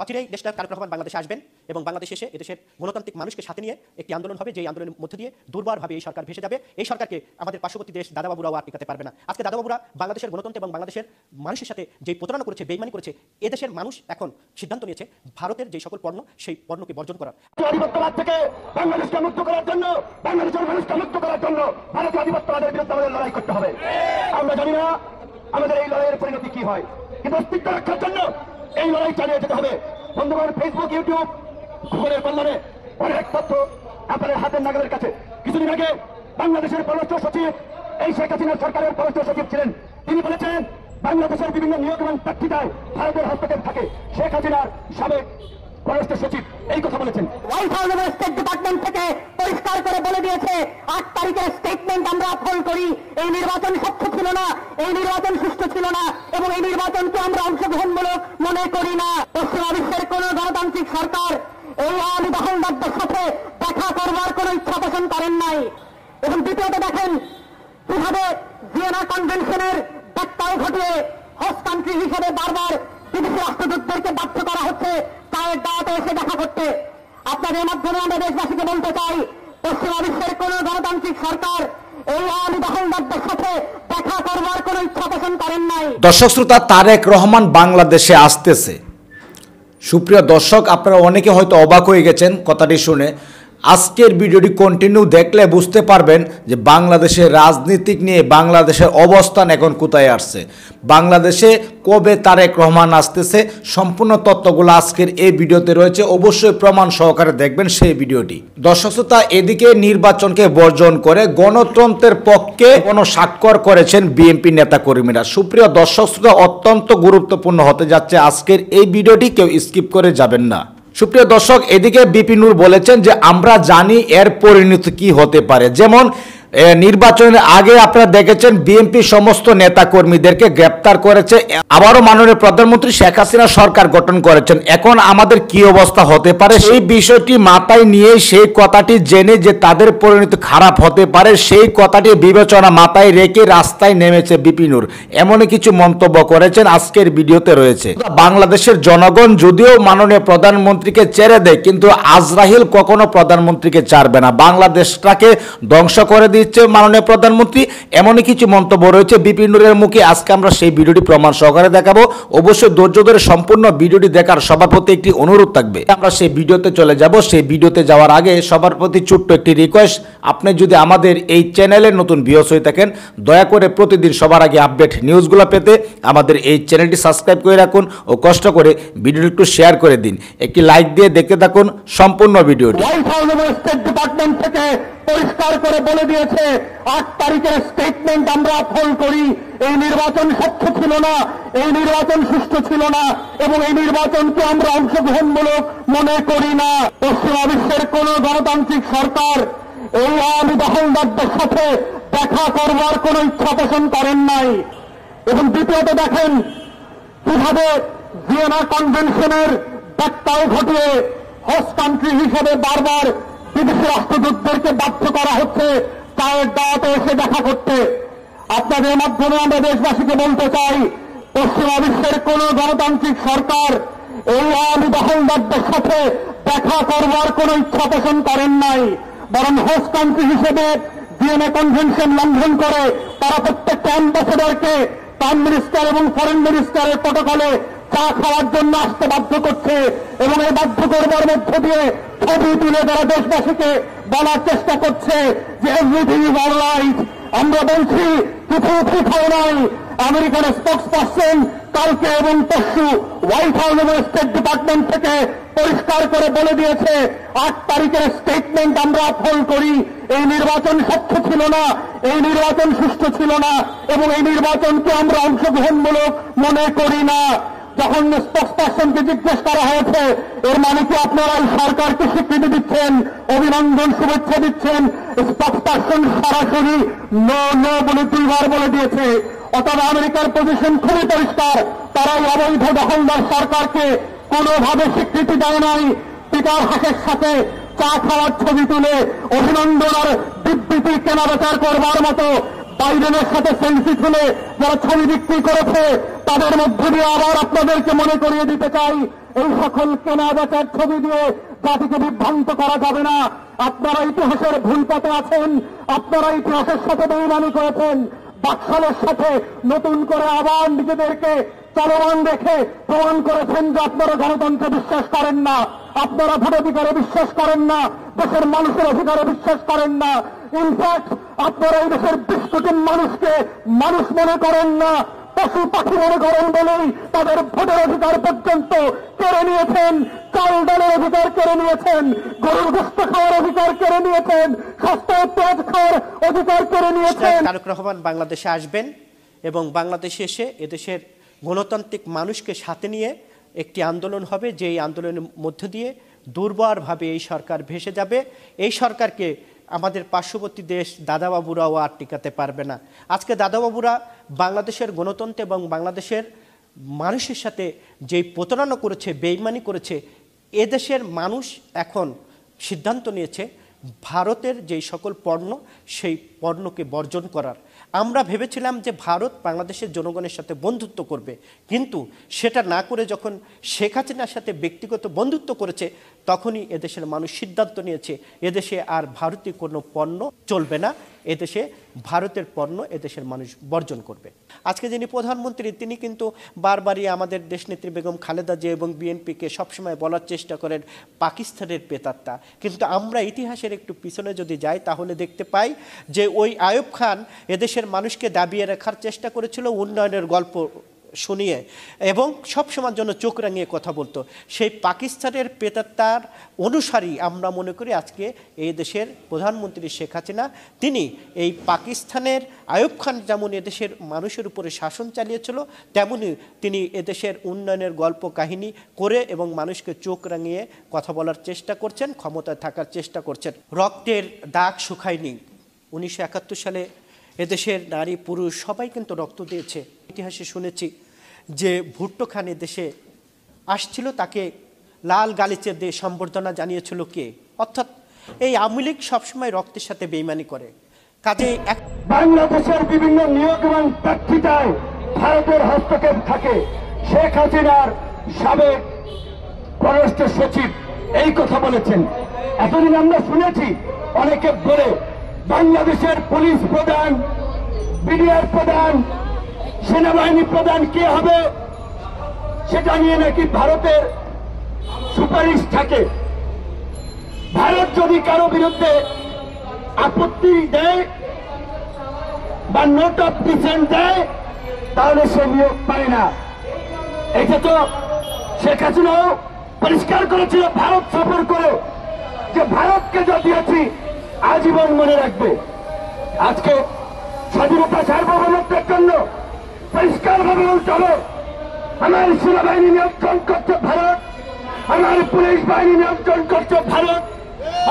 অচিরেই দেশটা তারেক রহমান বাংলাদেশে আসবেন এবং বাংলাদেশে এসে এদেশের গণতান্ত্রিক মানুষকে সাথে নিয়ে একটি আন্দোলন হবে, যে আন্দোলনের মধ্য দিয়ে দুর্বারভাবে এই সরকার ভেসে যাবে। এই সরকারকে আমাদের পার্শ্ববর্তী দেশ দাদাবাবুরাও আর টিকাতে পারবে না। আজকে দাদাবাবুরা বাংলাদেশের গণতন্ত্র এবং বাংলাদেশের মানুষের সাথে যে প্রতারণা করেছে, বেইমানি করেছে, এদেশের মানুষ এখন সিদ্ধান্ত নিয়েছে ভারতের যে সকল পণ্য, সেই পণ্যকে বর্জন করার। আধিপত্যবাদ থেকে বাংলাদেশকে মুক্ত করার জন্য, বাংলাদেশের মানুষকে মুক্ত করার জন্য ভারতীয় আধিপত্যবাদের বিরুদ্ধে আমাদের লড়াই করতে হবে। আমরা জানি না আমাদের এই লড়াইয়ের পরিণতি কি হয়, কিন্তু অস্তিত্ব রক্ষার জন্য এই লড়াই চালিয়ে যেতে হবে। বন্ধুগণ, ফেসবুক, ইউটিউব, গুগলের কল্যাণে অনেক তথ্য আপনাদের হাতের নাগালের কাছে। কিছুদিন আগে বাংলাদেশের পররাষ্ট্র সচিব, এই শেখ হাসিনার সরকারের পররাষ্ট্র সচিব ছিলেন, তিনি বলেছেন বাংলাদেশের বিভিন্ন নিয়োগ এবং প্রার্থিতায় ভারতের হস্তক্ষেপ থাকে। শেখ হাসিনার সাবেক পররাষ্ট্র সচিব এই কথা বলেছেন। হোয়াইট হাউস এবং স্টেট ডিপার্টমেন্ট থেকে পরিষ্কার করে বলে দিয়েছে 8 তারিখের স্টেটমেন্ট আমরা ফলো করি। এই নির্বাচন স্বচ্ছ ছিল না, এই নির্বাচন সুষ্ঠু ছিল না এবং এই নির্বাচনকে আমরা অংশগ্রহণমূলক মনে করি না। পশ্চিমা বিশ্বের কোন গণতান্ত্রিক সরকার এই আওয়ামী দখলদারদের সাথে দেখা করবার কোন ইচ্ছা পোষণ করেন নাই। এবং দ্বিতীয়ত দেখেন কিভাবে ভিয়েনা কনভেনশনের ব্যাখ্যাও ঘটিয়ে হোস্ট কান্ট্রি হিসেবে বারবার বিদেশি রাষ্ট্রদূতদেরকে বাধ্য করা হচ্ছে চায়ের দাওয়াতে এসে দেখা করতে। আপনাদের মাধ্যমে আমরা দেশবাসীকে বলতে চাই, পশ্চিমা বিশ্বের কোন গণতান্ত্রিক সরকার এই আওয়ামী দখলদারদের সাথে দেখা করবার কোন ইচ্ছা পোষণ করেন নাই। দর্শক শ্রোতা, তারেক রহমান বাংলাদেশে আসতেছে। সুপ্রিয় দর্শক, আপনারা অনেকে হয়তো অবাক হয়ে গেছেন কথাটি শুনে। আজকের ভিডিওটি কন্টিনিউ দেখলে বুঝতে পারবেন যে বাংলাদেশের রাজনীতিক নিয়ে বাংলাদেশের অবস্থান এখন কোথায় আসছে, বাংলাদেশে কবে তারেক রহমান আসতেছে, সম্পূর্ণ তথ্যগুলো আজকের এই ভিডিওতে রয়েছে। অবশ্যই প্রমাণ সহকারে দেখবেন সেই ভিডিওটি। দর্শক শ্রোতা, এদিকে নির্বাচনকে বর্জন করে গণতন্ত্রের পক্ষে গণস্বাক্ষর করেছেন বিএনপি নেতাকর্মীরা। সুপ্রিয় দর্শক শ্রোতা, অত্যন্ত গুরুত্বপূর্ণ হতে যাচ্ছে আজকের এই ভিডিওটি, কেউ স্কিপ করে যাবেন না। সুপ্রিয় দর্শক, এদিকে বিপি নূর বলেছেন যে আমরা জানি এর পরিণতি কি হতে পারে। যেমন নির্বাচনের আগে আপনারা দেখেছেন বিএনপি সমস্ত নেতাকর্মীদেরকে গ্রেপ্তার করেছে, আবারও মাননীয় প্রধানমন্ত্রী শেখ হাসিনা সরকার গঠন করেছেন। এখন আমাদের কি অবস্থা হতে পারে সেই বিষয়টি মাথায় নিয়ে, সেই কথাটি জেনে যে তাদের পরিণতি খারাপ হতে পারে, সেই কথাটি বিবেচনা মাথায় রেখে রাস্তায় নেমেছে বিপি নূর। এমনই কিছু মন্তব্য করেছেন, আজকের ভিডিওতে রয়েছে। বাংলাদেশের জনগণ যদিও মাননীয় প্রধানমন্ত্রীকে ছেড়ে দেয়, কিন্তু আজরাইল কখনো প্রধানমন্ত্রীকে ছাড়বে না, বাংলাদেশটাকে ধ্বংস করে দিচ্ছে মাননীয় প্রধানমন্ত্রী। এমনই কিছু মন্তব্য রয়েছে বিপি নূরের মুখে। আজকে আমরা সেই ভিডিওটি প্রমাণ সহকারে দেখাবো। অবশ্যই ধৈর্য ধরে সম্পূর্ণ ভিডিওটি দেখার সবার প্রতি একটি অনুরোধ থাকবে। আমরা সেই ভিডিওতে চলে যাব। সেই ভিডিওতে যাওয়ার আগে সবার প্রতি ছোট্ট একটি রিকোয়েস্ট, আপনি যদি আমাদের এই চ্যানেলে নতুন ভিউয়ার্স হয়ে থাকেন, দয়া করে প্রতিদিন সবার আগে আপডেট নিউজগুলো পেতে আমাদের এই চ্যানেলটি সাবস্ক্রাইব করে রাখুন ও কষ্ট করে ভিডিওটি একটু শেয়ার করে দিন। একটি লাইক দিয়ে দেখতে থাকুন সম্পূর্ণ ভিডিওটি। হোয়াইট হাউস এবং স্টেট ডিপার্টমেন্ট থেকে পরিষ্কার করে বলে দিয়েছে 8 তারিখের স্টেটমেন্ট আমরা ফলো করি। এই নির্বাচন স্বচ্ছ ছিল না, এই নির্বাচন সুষ্ঠু ছিল না এবং এই নির্বাচনকে আমরা অংশগ্রহণমূলক মনে করি না। পশ্চিমা বিশ্বের কোন গণতান্ত্রিক সরকার এই আওয়ামী দখলদারদের সাথে দেখা করবার কোন ইচ্ছা পোষণ করেন নাই। এবং দ্বিতীয়ত দেখেন কিভাবে ভিয়েনা কনভেনশনের ব্যাখ্যাও ঘটিয়ে হোস্ট কান্ট্রি হিসেবে বারবার বিদেশি রাষ্ট্রদূতদেরকে বাধ্য করা হচ্ছে চায়ের দাওয়াতে এসে দেখা করতে। আপনাদের মাধ্যমে আমরা দেশবাসীকে বলতে চাই, পশ্চিমা বিশ্বের কোন গণতান্ত্রিক সরকার এই আওয়ামী দখলদারদের সাথে দেখা করবার কোন ইচ্ছা পোষণ করেন নাই, বরং হোস্ট কান্ট্রি হিসেবে ভিয়েনা কনভেনশন লঙ্ঘন করে তারা প্রত্যেকটা অ্যাম্বাসেডরকে প্রাইম মিনিস্টার এবং ফরেন মিনিস্টারের প্রটোকলে চা খাওয়ার জন্য আসতে বাধ্য করছে এবং এই বাধ্য করবার মধ্য দিয়ে ছবি তুলে তারা দেশবাসীকে বলার চেষ্টা করছে যে এভরিথিং ইজ অলরাইট। আমরা বলছি কিছু কোথাও নাই। আমেরিকান স্পোক্সপারসন কালকে এবং পরশু হোয়াইট হাউস এবং স্টেট ডিপার্টমেন্ট থেকে পরিষ্কার করে বলে দিয়েছে 8 তারিখের স্টেটমেন্ট আমরা ফলো করি। এই নির্বাচন স্বচ্ছ ছিল না, এই নির্বাচন সুষ্ঠু ছিল না এবং এই নির্বাচনকে আমরা অংশগ্রহণমূলক মনে করি না। যখন স্পোক্সপারসনকে জিজ্ঞেস করা হয়েছে এর মানে কি আপনারা সরকারকে স্বীকৃতি দিচ্ছেন, অভিনন্দন শুভেচ্ছা দিচ্ছেন, স্পোক্সপারসন সরাসরি নো নো বলে 2 বার বলে দিয়েছে। অথবা আমেরিকার পজিশন খুবই পরিষ্কার, তারা অবৈধ দখলদার সরকারকে কোনোভাবে স্বীকৃতি দেয় নাই। পিটার হাসের সাথে চা খাওয়ার ছবি তুলে অভিনন্দন আর বিবৃতি কেনাবেচার করবার মতো বাইডেনের সাথে সেলফি তুলে যারা ছবি বিক্রি করেছে, তাদের মধ্যে দিয়ে আবার আপনাদেরকে মনে করিয়ে দিতে চাই এই সকল কেনা বেচার ছবি দিয়ে জাতিকে বিভ্রান্ত করা যাবে না। আপনারা ইতিহাসের ভুল পথে আছেন, আপনারা ইতিহাসের সাথে বেইমানি করেছেন, বাকশালের সাথে নতুন করে আবার নিজেদেরকে চলমান রেখে প্রমাণ করেছেন যে আপনারা গণতন্ত্রে বিশ্বাস করেন না, আপনারা ভোটাধিকারে বিশ্বাস করেন না, দেশের মানুষের অধিকারে বিশ্বাস করেন না। ইনফ্যাক্ট আপনারা এই দেশের 20 কোটি মানুষকে মানুষ মনে করেন না, পশু পাখি মনে করেন বলেই তাদের ভোটের অধিকার পর্যন্ত কেড়ে নিয়েছেন, চাল ডালের অধিকার কেড়ে নিয়েছেন, গরুর গোশত খাওয়ার অধিকার কেড়ে নিয়েছেন, সস্তা পেঁয়াজ খাওয়ার অধিকার কেড়ে নিয়েছেন। তারেক রহমান বাংলাদেশে আসবেন এবং বাংলাদেশে এসে এদেশের গণতান্ত্রিক মানুষকে সাথে নিয়ে একটি আন্দোলন হবে, যে এই আন্দোলনের মধ্য দিয়ে দুর্বারভাবে এই সরকার ভেসে যাবে। এই সরকারকে আমাদের পার্শ্ববর্তী দেশ দাদাবাবুরাও আর টিকাতে পারবে না। আজকে দাদাবাবুরা বাংলাদেশের গণতন্ত্র এবং বাংলাদেশের মানুষের সাথে যেই প্রতারণা করেছে, বেইমানি করেছে, এদেশের মানুষ এখন সিদ্ধান্ত নিয়েছে ভারতের যেই সকল পণ্য সেই পণ্যকে বর্জন করার। আমরা ভেবেছিলাম যে ভারত বাংলাদেশের জনগণের সাথে বন্ধুত্ব করবে, কিন্তু সেটা না করে যখন শেখ হাসিনার সাথে ব্যক্তিগত বন্ধুত্ব করেছে তখনই এদেশের মানুষ সিদ্ধান্ত নিয়েছে এদেশে আর ভারতীয় কোনো পণ্য চলবে না, এদেশে ভারতের পণ্য এদেশের মানুষ বর্জন করবে। আজকে যিনি প্রধানমন্ত্রী তিনি কিন্তু বারবারই আমাদের দেশনেত্রী বেগম খালেদা জিয়া এবং বিএনপিকে সবসময় বলার চেষ্টা করেন পাকিস্তানের প্রেতাত্মা, কিন্তু আমরা ইতিহাসের একটু পিছনে যদি যাই তাহলে দেখতে পাই যে ওই আইয়ুব খান এদেশের মানুষকে দাবিয়ে রাখার চেষ্টা করেছিল উন্নয়নের গল্প শুনিয়ে এবং সবসময়ের জন্য চোখ রাঙিয়ে কথা বলতো। সেই পাকিস্তানের প্রেতাত্মার অনুসারী আমরা মনে করি আজকে এই দেশের প্রধানমন্ত্রী শেখ হাসিনা। তিনি এই পাকিস্তানের আইয়ুব খান যেমন এদেশের মানুষের উপরে শাসন চালিয়েছিল, তেমনি তিনি এদেশের উন্নয়নের গল্প কাহিনী করে এবং মানুষকে চোখ রাঙিয়ে কথা বলার চেষ্টা করছেন, ক্ষমতায় থাকার চেষ্টা করছেন। রক্তের দাগ শুকায়নি। 1971 সালে এদেশের নারী পুরুষ সবাই কিন্তু রক্ত দিয়েছে। ইতিহাসে শুনেছি যে ভুট্টো খান দেশে আসছিল, তাকে লাল গালিচা দিয়ে সম্বর্ধনা জানিয়েছিল কে? অর্থাৎ এই আওয়ামী লীগ সবসময় রক্তের সাথে বেইমানি করে। কাজে বাংলাদেশের বিভিন্ন নিয়োগ এবং প্রার্থিতায় ভারতের হস্তক্ষেপ থাকে। শেখ হাসিনার সাবেক পররাষ্ট্র সচিব এই কথা বলেছেন। এতদিন আমরা শুনেছি অনেকে বলে বাংলাদেশের পুলিশ প্রধান, বিডিআর প্রধান, সেনাবাহিনী প্রধান কে হবে সেটা নিয়ে নাকি ভারতের সুপারিশ থাকে। ভারত যদি কারো বিরুদ্ধে আপত্তি দেয় বা নোট অফ ডিসেন্ট দেয় তাহলে সে নিয়োগ পায় না। এটা তো শেখ হাসিনাও পরিষ্কার করেছিল ভারত সফর করে, যে ভারতকে যা দিয়েছি আজীবন মনে রাখবে। আজকে স্বাধীনতা সার্বভৌমত্বের জন্য পরিষ্কার ভাবে চলো, আমার সেনাবাহিনী নিয়ন্ত্রণ করছে ভারত, আমার পুলিশ বাহিনী নিয়ন্ত্রণ করছে ভারত,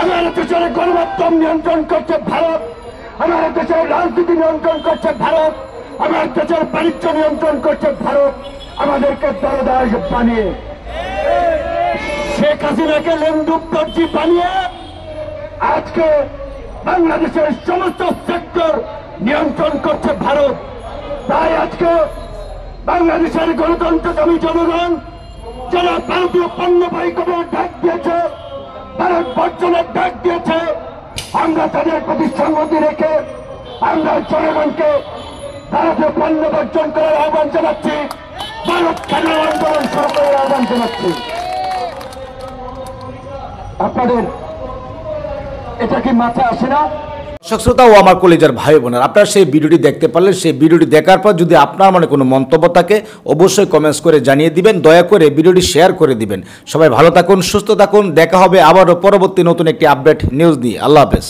আমার দেশের গণমাধ্যম নিয়ন্ত্রণ করছে ভারত, আমার দেশের রাজনীতি নিয়ন্ত্রণ করছে ভারত, আমার দেশের বাণিজ্য নিয়ন্ত্রণ করছে ভারত। আমাদেরকে দলদাস বানিয়ে শেখ হাসিনাকে লেনদুপ দর্জি বানিয়ে আজকে বাংলাদেশের সমস্ত সেক্টর নিয়ন্ত্রণ করছে ভারত। তাই আজকে বাংলাদেশের গণতন্ত্রকামী জনগণ যারা ভারতীয় পণ্যবাহী কবে ডাক দিয়েছে, ভারত বর্জনের ডাক দিয়েছে, আমরা তাদের প্রতি সংহতি রেখে আমরা জনগণকে ভারতীয় পণ্য বর্জন করার আহ্বান জানাচ্ছি, ভারত ছাড়ো আন্দোলন শুরু করার আহ্বান জানাচ্ছি। আপনাদের এটা কি মাথায় আসে না? দর্শক শ্রোতা ও আমার কলেজের ভাই বোনেরা, আপনারা সেই ভিডিওটি দেখতে পারলেন। সেই ভিডিওটি দেখার পর যদি আপনার মনে কোনো মন্তব্য থাকে অবশ্যই কমেন্টস করে জানিয়ে দিবেন। দয়া করে ভিডিওটি শেয়ার করে দিবেন। সবাই ভালো থাকুন, সুস্থ থাকুন। দেখা হবে আবারও পরবর্তী নতুন একটি আপডেট নিউজ নিয়ে। আল্লাহ হাফেজ।